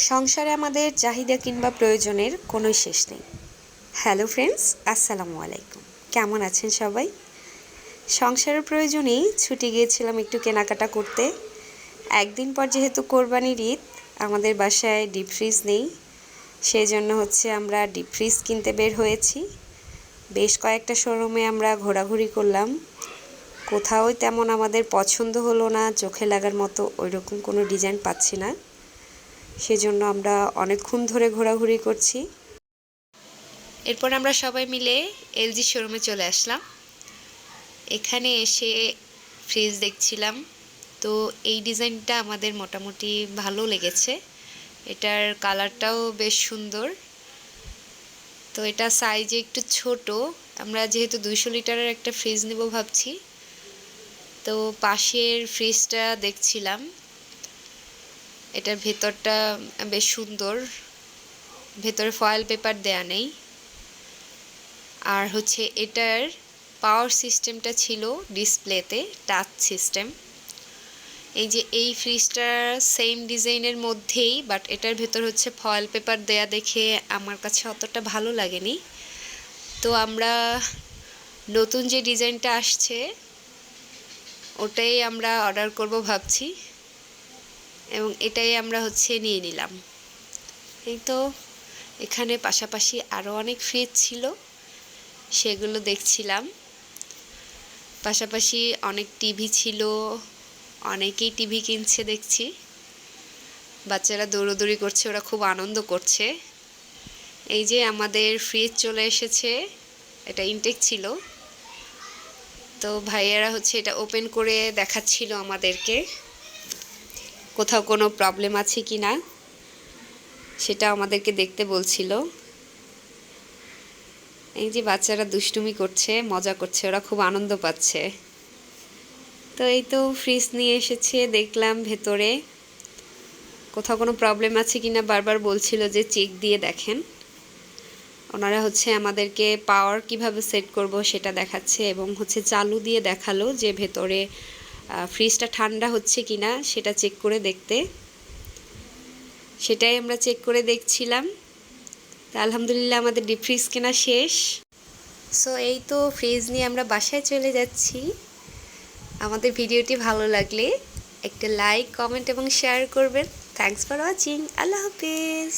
সংসারে আমাদের চাহিদা কিংবা প্রয়োজনের কোনোই শেষ নেই। হ্যালো ফ্রেন্ডস, আসসালামু আলাইকুম। কেমন আছেন সবাই? সংসারের প্রয়োজনেই ছুটে গিয়েছিলাম একটু কেনাকাটা করতে। একদিন পর যেহেতু কোরবানির ঈদ, আমাদের বাসায় ডিপ ফ্রিজ নেই, সেই জন্য আমরা ডিপ ফ্রিজ কিনতে বের হয়েছি। বেশ কয়েকটা শোরুমে আমরা ঘোরাঘুরি করলাম, কোথাও তেমন আমাদের পছন্দ হলো না, চোখে লাগার মতো ওইরকম কোনো ডিজাইন পাচ্ছি না। সেজন্য আমরা অনেকক্ষণ ধরে ঘোরাঘুরি করছি। এরপর আমরা সবাই মিলে এলজি শোরুমে চলে আসলাম। এখানে এসে ফ্রিজ দেখছিলাম, তো এই ডিজাইনটা আমাদের মোটামুটি ভালো লেগেছে। এটার কালারটাও বেশ সুন্দর। তো এটা সাইজে একটু ছোট, আমরা যেহেতু 200 লিটারের একটা ফ্রিজ নেব ভাবছি। তো পাশের ফ্রিজটা দেখছিলাম, এটার ভেতরটা বেশ সুন্দর, ভেতরে ফয়েল পেপার দেয়া নেই। আর এটার পাওয়ার সিস্টেমটা ছিল ডিসপ্লেতে টাচ সিস্টেম। এই ফ্রিজটা সেম ডিজাইনের মধ্যেই, বাট এটার ভেতর ফয়েল পেপার দেয়া দেখে আমার কাছে অতটা ভালো লাগেনি। তো আমরা নতুন যে ডিজাইনটা আসছে ওটাই আমরা অর্ডার করব ভাবছি, এবং এটাই আমরা নিয়ে নিলাম। এই তো এখানে পাশাপাশি আরও অনেক ফ্রিজ ছিল, সেগুলো দেখছিলাম। পাশাপাশি অনেক টিভি ছিল, অনেকেই টিভি কিনছে দেখছি। বাচ্চারা দৌড়োদৌড়ি করছে, ওরা খুব আনন্দ করছে। এই যে আমাদের ফ্রিজ চলে এসেছে, এটা ইনটেক ছিল। তো ভাইয়ারা এটা ওপেন করে দেখাচ্ছিল আমাদেরকে, কোথাও কোনো প্রবলেম আছে কি না সেটা আমাদেরকে দেখতে বলছিল। এই যে বাচ্চারা দুষ্টুমি করছে, মজা করছে, ওরা খুব আনন্দ পাচ্ছে। তো এই তো ফ্রিজ নিয়ে এসেছে, দেখলাম ভেতরে কোথাও কোনো প্রবলেম আছে কিনা বারবার বলছিল যে চেক দিয়ে দেখেন। ওনারা আমাদেরকে পাওয়ার কিভাবে সেট করব সেটা দেখাচ্ছে, এবং চালু দিয়ে দেখালো যে ভেতরে ফ্রিজটা ঠান্ডা হচ্ছে কিনা সেটা চেক করে দেখতে। সেটাই আমরা চেক করে দেখছিলাম। তা আলহামদুলিল্লাহ আমাদের ডিপ ফ্রিজ কেনা শেষ। সো এই তো ফ্রিজ নিয়ে আমরা বাসায় চলে যাচ্ছি। আমাদের ভিডিওটি ভালো লাগলে একটা লাইক, কমেন্ট এবং শেয়ার করবেন। Thanks for watching. আল্লাহ হাফেজ।